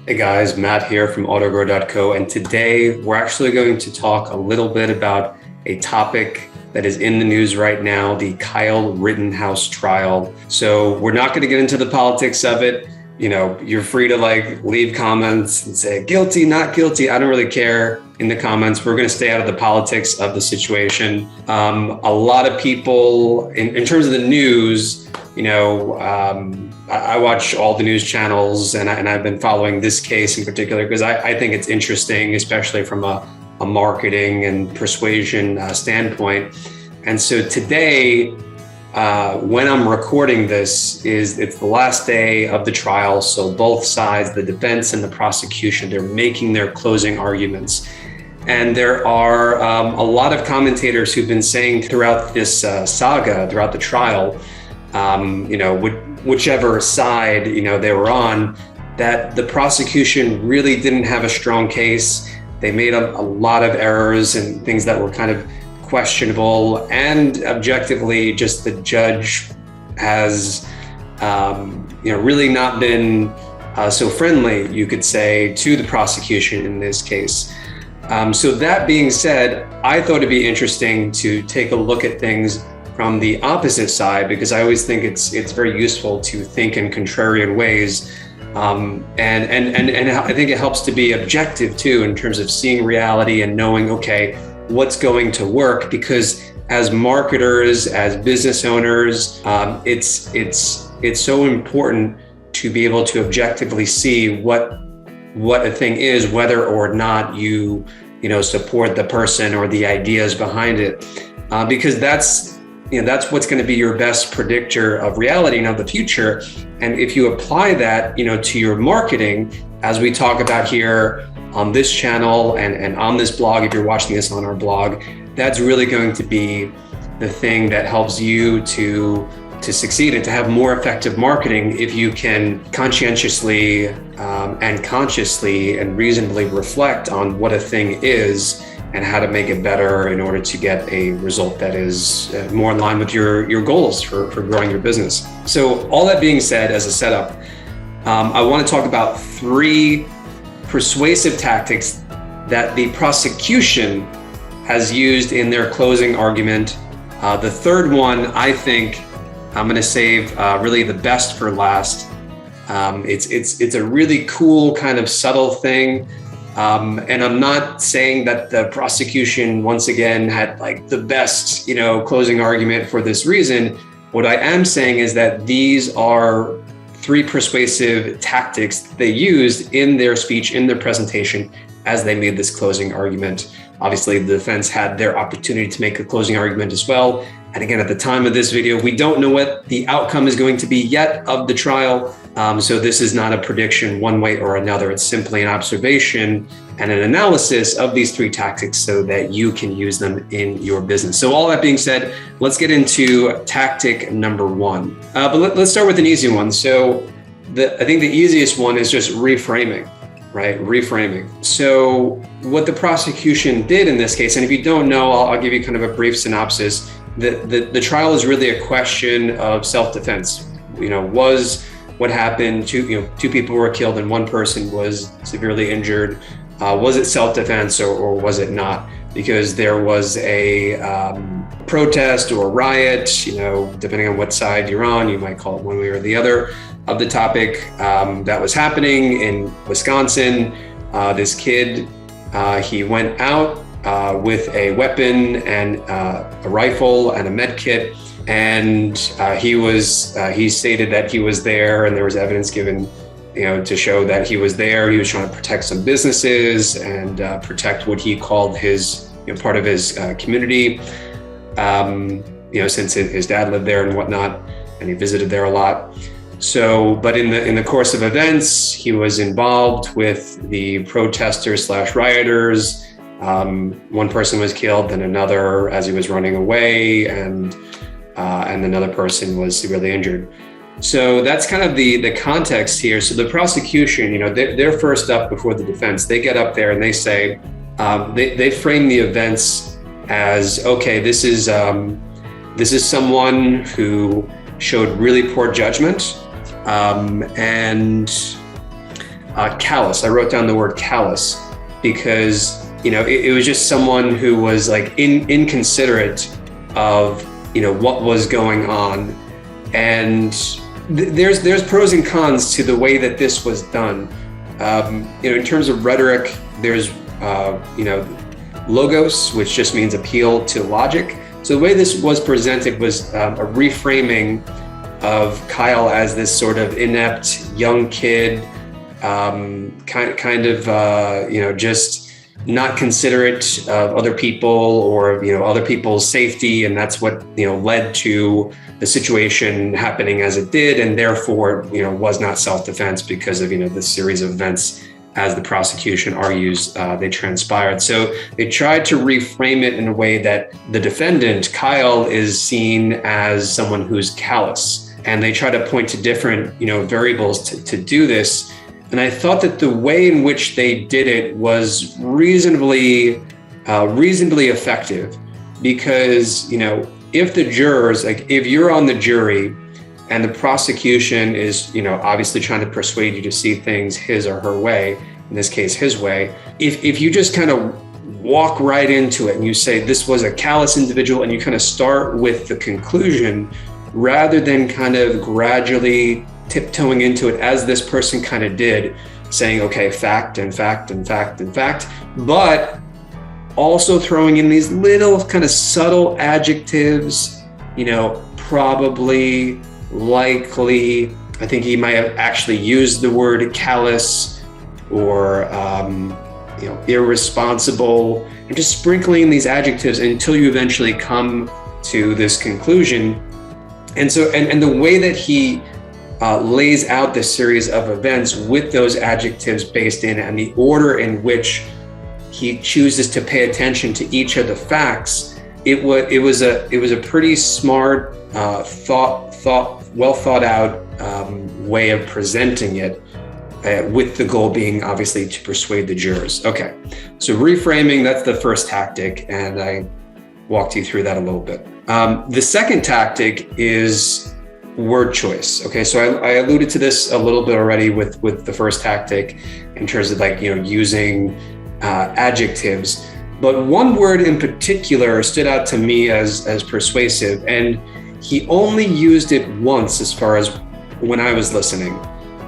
Hey guys, Matt here from autogrow.co, and today we're actually going to talk a little bit about a topic that is in the news right now, the Kyle Rittenhouse trial. So we're not going to get into the politics of it. You know, you're free to leave comments and say guilty, not guilty. I don't really care in the comments. We're going to stay out of the politics of the situation. A lot of people, in terms of the news, I watch all the news channels, and I've been following this case in particular because I think it's interesting, especially from a marketing and persuasion standpoint. And so today, when I'm recording this, it's the last day of the trial. So both sides, the defense and the prosecution, they're making their closing arguments. And there are a lot of commentators who've been saying throughout this saga, throughout the trial, whichever side, they were on, that the prosecution really didn't have a strong case. They made a lot of errors and things that were kind of questionable, and objectively, just the judge has, really not been so friendly, you could say, to the prosecution in this case. So that being said, I thought it'd be interesting to take a look at things from the opposite side, because I always think it's very useful to think in contrarian ways. And I think it helps to be objective too, in terms of seeing reality and knowing, okay, what's going to work, because as marketers, as business owners, it's so important to be able to objectively see what a thing is, whether or not you support the person or the ideas behind it, because that's what's going to be your best predictor of reality and of the future. And if you apply that, to your marketing, as we talk about here on this channel and on this blog, if you're watching this on our blog, that's really going to be the thing that helps you to succeed and to have more effective marketing, if you can conscientiously and consciously and reasonably reflect on what a thing is and how to make it better in order to get a result that is more in line with your goals for growing your business. So all that being said, as a setup, I want to talk about 3 persuasive tactics that the prosecution has used in their closing argument. The third one, I think I'm going to save really the best for last. It's a really cool kind of subtle thing. And I'm not saying that the prosecution, once again, had the best, closing argument for this reason. What I am saying is that these are 3 persuasive tactics they used in their speech, in their presentation, as they made this closing argument. Obviously, the defense had their opportunity to make a closing argument as well. And again, at the time of this video, we don't know what the outcome is going to be yet of the trial. So this is not a prediction one way or another. It's simply an observation and an analysis of these 3 tactics so that you can use them in your business. So all that being said, let's get into tactic number 1. But let's start with an easy one. So I think the easiest one is just reframing, right? Reframing. So what the prosecution did in this case, and if you don't know, I'll give you kind of a brief synopsis. The trial is really a question of self-defense. Was what happened? 2 people were killed and 1 person was severely injured. Was it self-defense or was it not? Because there was a protest or riot, depending on what side you're on, you might call it one way or the other, of the topic that was happening in Wisconsin. This kid, he went out with a weapon and a rifle and a med kit. And he stated that he was there, and there was evidence given, to show that he was there. He was trying to protect some businesses and protect what he called his, part of his community. Since his dad lived there and whatnot, and he visited there a lot. So, but in the course of events, he was involved with the protesters / rioters. 1 person was killed, then another as he was running away, and another person was severely injured. So that's kind of the context here. So the prosecution, they're first up before the defense. They get up there and they say, they frame the events as, okay, this is someone who showed really poor judgment, and callous. I wrote down the word callous because, it was just someone who was like inconsiderate of, what was going on. And there's pros and cons to the way that this was done. In terms of rhetoric, there's, logos, which just means appeal to logic. So the way this was presented was a reframing of Kyle as this sort of inept young kid, just not considerate of other people or, other people's safety. And that's what, led to the situation happening as it did. And therefore, was not self-defense because of, the series of events as the prosecution argues, they transpired. So they tried to reframe it in a way that the defendant, Kyle, is seen as someone who's callous. And they try to point to different, variables to do this. And I thought that the way in which they did it was reasonably effective, because, if the jurors, like if you're on the jury and the prosecution is, obviously trying to persuade you to see things his or her way, in this case, his way, if you just kind of walk right into it and you say, this was a callous individual, and you kind of start with the conclusion rather than kind of gradually tiptoeing into it as this person kind of did, saying, okay, fact and fact and fact and fact, but also throwing in these little kind of subtle adjectives, probably, likely. I think he might have actually used the word callous or, irresponsible, and just sprinkling these adjectives until you eventually come to this conclusion. And so, and the way that he lays out this series of events with those adjectives based in, and the order in which he chooses to pay attention to each of the facts, it was a pretty smart, well thought out way of presenting it, with the goal being obviously to persuade the jurors. Okay, so reframing, that's the first tactic, and I walked you through that a little bit. The second tactic is word choice. Okay, so I alluded to this a little bit already with the first tactic in terms of using adjectives, but one word in particular stood out to me as persuasive, and he only used it once as far as when I was listening.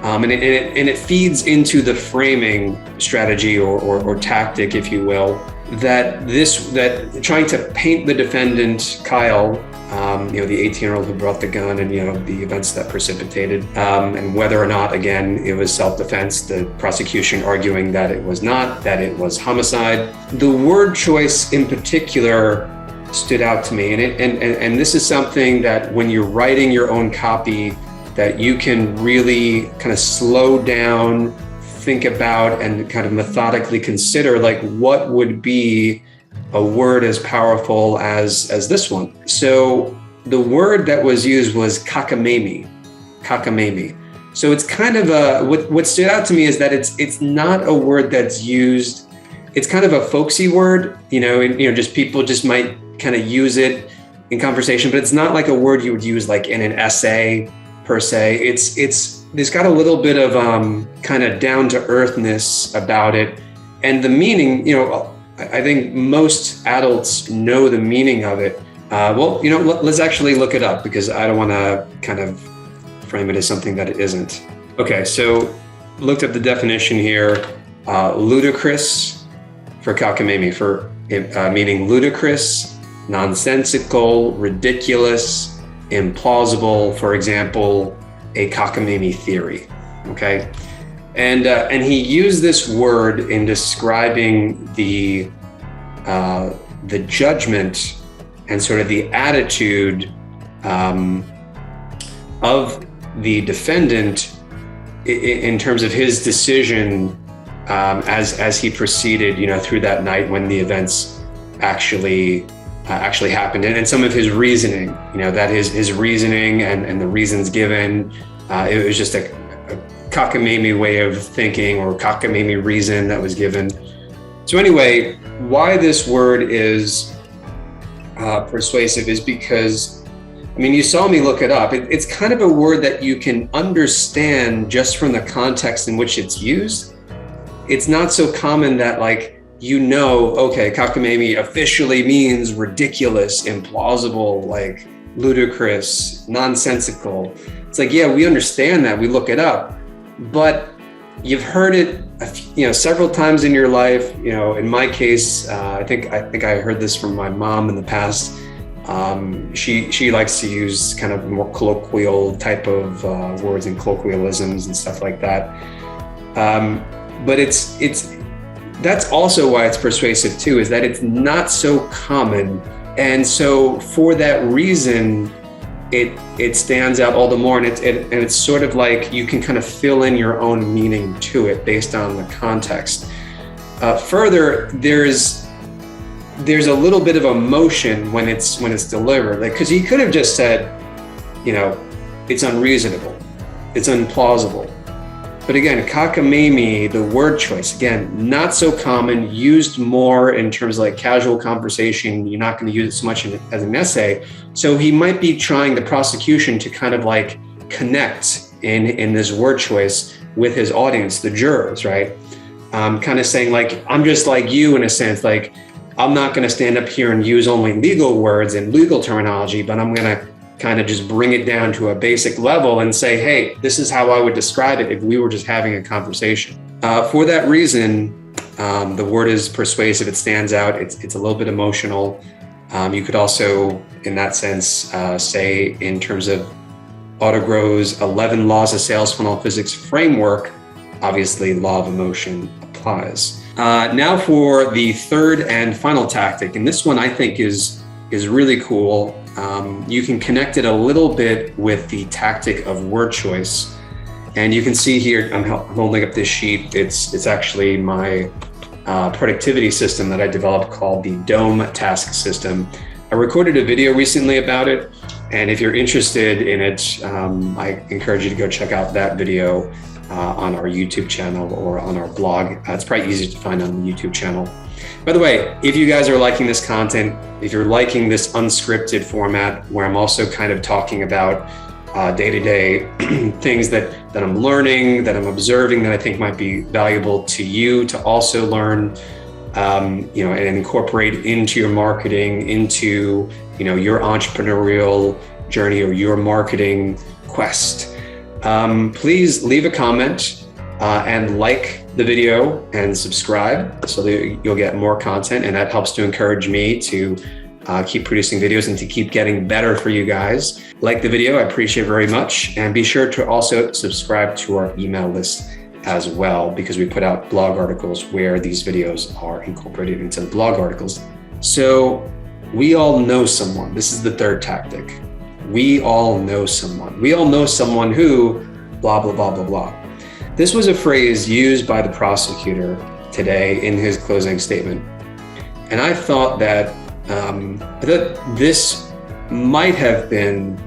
And it feeds into the framing strategy or tactic, if you will, that trying to paint the defendant, Kyle, the 18-year-old who brought the gun and, the events that precipitated, and whether or not, again, it was self-defense, the prosecution arguing that it was not, that it was homicide. The word choice in particular stood out to me. And this is something that when you're writing your own copy, that you can really kind of slow down, think about, and kind of methodically consider, what would be a word as powerful as this one. So the word that was used was cockamamie. So it's kind of what stood out to me is that it's not a word that's used. It's kind of a folksy word, just people just might kind of use it in conversation, but it's not like a word you would use in an essay per se. It's got a little bit of kind of down to earthness about it, and the meaning, I think most adults know the meaning of it. Let's actually look it up, because I don't want to kind of frame it as something that it isn't. Okay, so looked up the definition here. Ludicrous for cockamamie, meaning ludicrous, nonsensical, ridiculous, implausible. For example, a cockamamie theory. Okay. And he used this word in describing the judgment and sort of the attitude of the defendant in terms of his decision as he proceeded, through that night when the events actually happened, and some of his reasoning, that his reasoning and the reasons given, it was just a cockamamie way of thinking, or cockamamie reason that was given. So anyway, why this word is persuasive is because I mean, you saw me look it up. It's kind of a word that you can understand just from the context in which it's used. It's not so common that like, okay, cockamamie officially means ridiculous, implausible, like ludicrous, nonsensical. It's like, yeah, we understand that, we look it up, but you've heard it, several times in your life. In my case, I think I heard this from my mom in the past. She likes to use kind of more colloquial type of words and colloquialisms and stuff like that. But that's also why it's persuasive too, is that it's not so common. And so for that reason, it stands out all the more, and it's sort of like you can kind of fill in your own meaning to it based on the context. Further, there's a little bit of emotion when it's delivered, like, because he could have just said, it's unreasonable, it's implausible. But again, cockamamie, the word choice, again, not so common, used more in terms of like casual conversation. You're not going to use it so much as an essay. So he might be trying, the prosecution, to kind of like connect in this word choice with his audience, the jurors, right? Kind of saying like, I'm just like you in a sense, like, I'm not going to stand up here and use only legal words and legal terminology, but I'm going to kind of just bring it down to a basic level and say, hey, this is how I would describe it if we were just having a conversation. For that reason, the word is persuasive. It stands out. It's a little bit emotional. You could also, in that sense, say in terms of Autogro's 11 laws of sales funnel physics framework, obviously law of emotion applies. Now for the third and final tactic, and this one I think is really cool. You can connect it a little bit with the tactic of word choice. And you can see here, I'm holding up this sheet. It's actually my productivity system that I developed called the DOME task system. I recorded a video recently about it. And if you're interested in it, I encourage you to go check out that video on our YouTube channel or on our blog. It's probably easy to find on the YouTube channel. By the way, if you guys are liking this content, if you're liking this unscripted format where I'm also kind of talking about day-to-day things that I'm learning, that I'm observing, that I think might be valuable to you to also learn, and incorporate into your marketing, into your entrepreneurial journey or your marketing quest, please leave a comment and like the video and subscribe so that you'll get more content, and that helps to encourage me to keep producing videos and to keep getting better for you guys. Like the video, I appreciate it very much, and be sure to also subscribe to our email list as well, because we put out blog articles where these videos are incorporated into the blog articles. So we all know someone. This is the third tactic. We all know someone. We all know someone who blah, blah, blah, blah, blah. This was a phrase used by the prosecutor today in his closing statement. And I thought that this might have been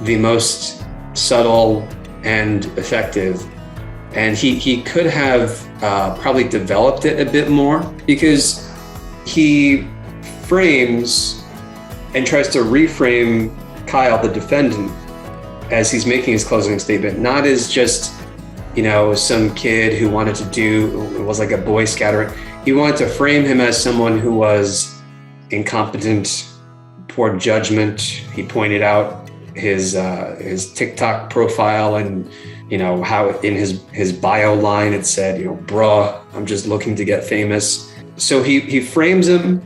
the most subtle and effective. And he could have probably developed it a bit more, because he frames and tries to reframe Kyle, the defendant, as he's making his closing statement, not as just some kid who wanted to it was like a Boy Scouter. He wanted to frame him as someone who was incompetent, poor judgment. He pointed out his TikTok profile, and how in his bio line it said, bruh, I'm just looking to get famous. So he frames him.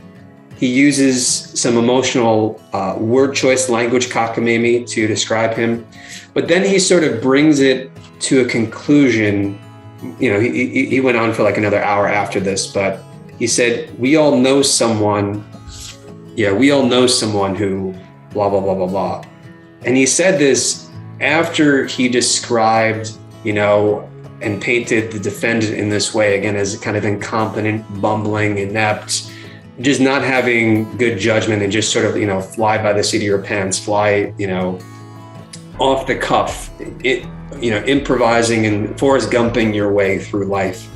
He uses some emotional word choice language, cockamamie, to describe him. But then he sort of brings it to a conclusion. He went on for like another hour after this, but he said, we all know someone who blah, blah, blah, blah, blah. And he said this after he described, and painted the defendant in this way, again, as kind of incompetent, bumbling, inept, just not having good judgment, and just sort of, fly by the seat of your pants, fly, off the cuff, improvising and Forrest Gumping your way through life,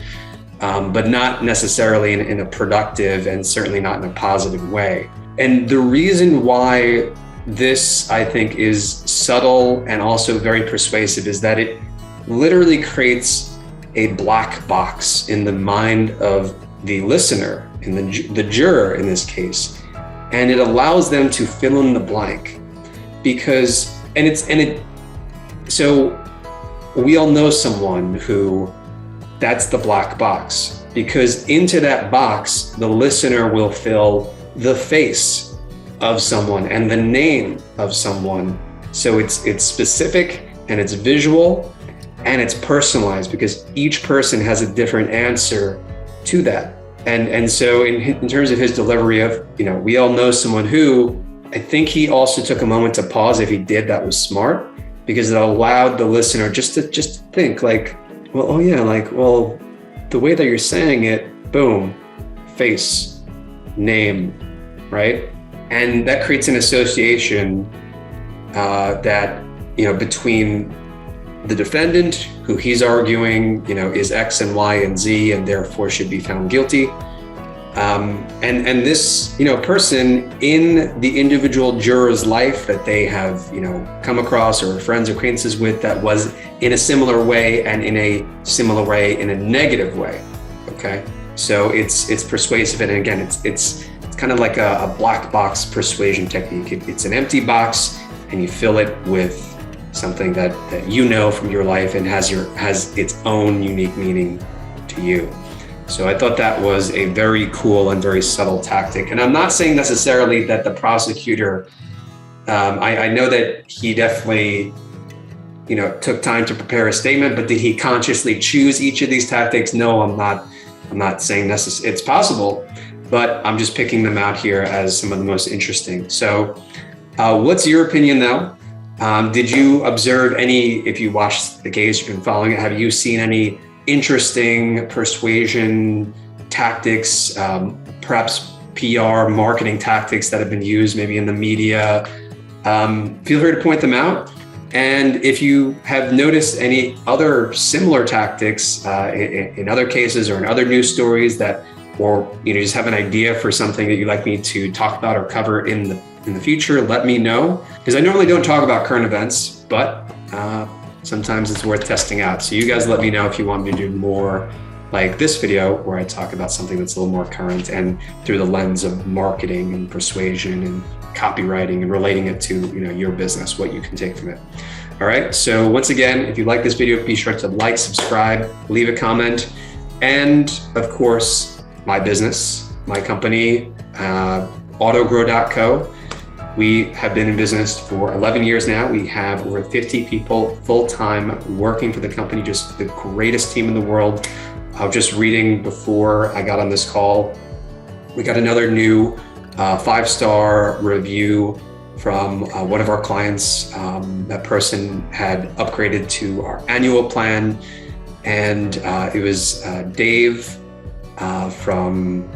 but not necessarily in a productive and certainly not in a positive way. And the reason why this, I think, is subtle and also very persuasive, is that it literally creates a black box in the mind of the listener, in the juror in this case, and it allows them to fill in the blank. Because, so we all know someone who that's the black box, because into that box, the listener will fill the face of someone and the name of someone. So it's specific and it's visual and it's personalized, because each person has a different answer to that. And so in terms of his delivery of, we all know someone who, I think he also took a moment to pause. If he did, that was smart, because it allowed the listener just to think like, well, oh yeah, like, well, the way that you're saying it, boom, face, name, right? And that creates an association that, between the defendant, who he's arguing, is X and Y and Z, and therefore should be found guilty. And this, person in the individual juror's life that they have, come across or friends or acquaintances with, that was in a similar way and in a similar way in a negative way. Okay, so it's persuasive, and again, it's kind of like a black box persuasion technique. It's an empty box, and you fill it with something that from your life and has its own unique meaning to you. So I thought that was a very cool and very subtle tactic. And I'm not saying necessarily that the prosecutor, I know that he definitely, took time to prepare a statement, but did he consciously choose each of these tactics? No, I'm not saying it's possible, but I'm just picking them out here as some of the most interesting. So what's your opinion though? Did you observe if you watched the case, you've been following it, have you seen any interesting persuasion tactics, perhaps PR marketing tactics that have been used maybe in the media? Feel free to point them out. And if you have noticed any other similar tactics in other cases or in other news stories or just have an idea for something that you'd like me to talk about or cover in the future, let me know. Because I normally don't talk about current events, but sometimes it's worth testing out. So you guys let me know if you want me to do more like this video, where I talk about something that's a little more current and through the lens of marketing and persuasion and copywriting and relating it to your business, what you can take from it. All right, so once again, if you like this video, be sure to like, subscribe, leave a comment, and of course, my business, my company, autogrow.co. We have been in business for 11 years now. We have over 50 people full-time working for the company, just the greatest team in the world. I was just reading before I got on this call, we got another new 5-star review from one of our clients. That person had upgraded to our annual plan, and it was Dave from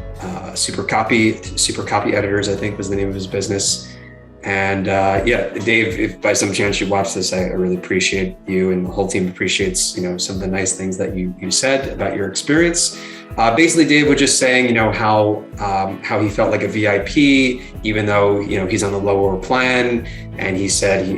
Super Copy Editors, I think was the name of his business. And Dave, if by some chance you watch this, I really appreciate you, and the whole team appreciates, some of the nice things that you said about your experience. Basically, Dave was just saying, how he felt like a VIP, even though, he's on the lower plan. And he said,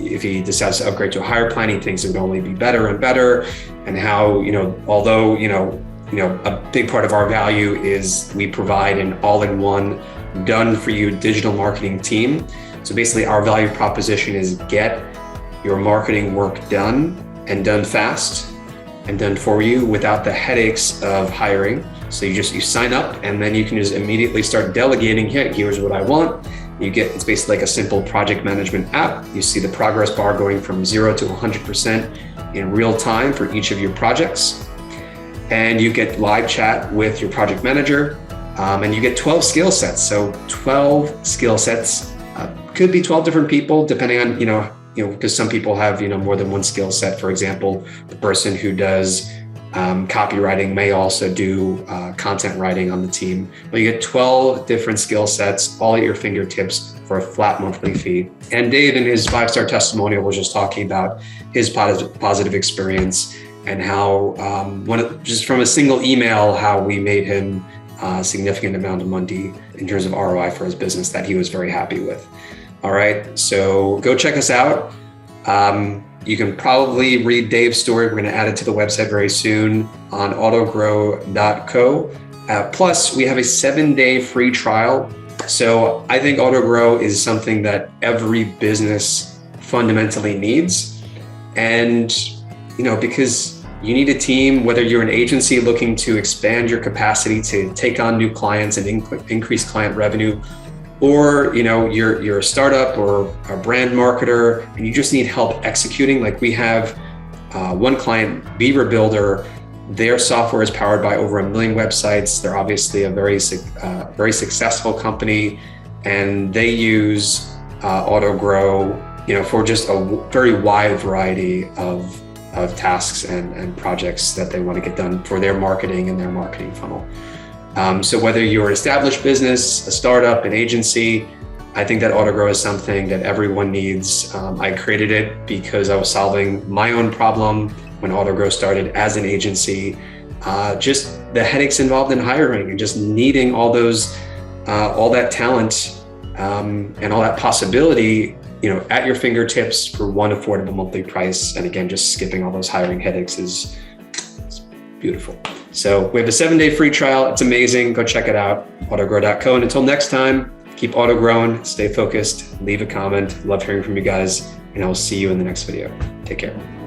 if he decides to upgrade to a higher plan, he thinks it would only be better and better. And how, although, a big part of our value is we provide an all-in-one, done for you digital marketing team. So basically our value proposition is get your marketing work done, and done fast, and done for you without the headaches of hiring. So you sign up, and then you can just immediately start delegating. Here's what I want. It's basically like a simple project management app. You see the progress bar going from 0 to 100% in real time for each of your projects. And you get live chat with your project manager. And you get 12 skill sets. So 12 skill sets, could be 12 different people, depending on, because some people have, more than one skill set. For example, the person who does copywriting may also do content writing on the team. But you get 12 different skill sets, all at your fingertips for a flat monthly fee. And Dave, in his 5-star testimonial, was just talking about his positive experience, and how, just from a single email, how we made him a significant amount of money in terms of ROI for his business that he was very happy with. All right, so go check us out. You can probably read Dave's story. We're going to add it to the website very soon on autogrow.co. Plus, we have a 7-day free trial. So I think AutoGrow is something that every business fundamentally needs. And, because you need a team, whether you're an agency looking to expand your capacity to take on new clients and increase client revenue, or you're a startup or a brand marketer and you just need help executing. Like we have one client, Beaver Builder. Their software is powered by over 1 million websites. They're obviously a very successful company, and they use AutoGrow, for just a very wide variety of tasks and projects that they want to get done for their marketing and their marketing funnel. So whether you're an established business, a startup, an agency, I think that AutoGrow is something that everyone needs. I created it because I was solving my own problem when AutoGrow started as an agency. Just the headaches involved in hiring and just needing all that talent and all that possibility, at your fingertips for one affordable monthly price. And again, just skipping all those hiring headaches is beautiful. So we have a 7-day free trial. It's amazing. Go check it out, autogrow.co. And until next time, keep auto growing, stay focused, leave a comment. Love hearing from you guys, and I will see you in the next video. Take care.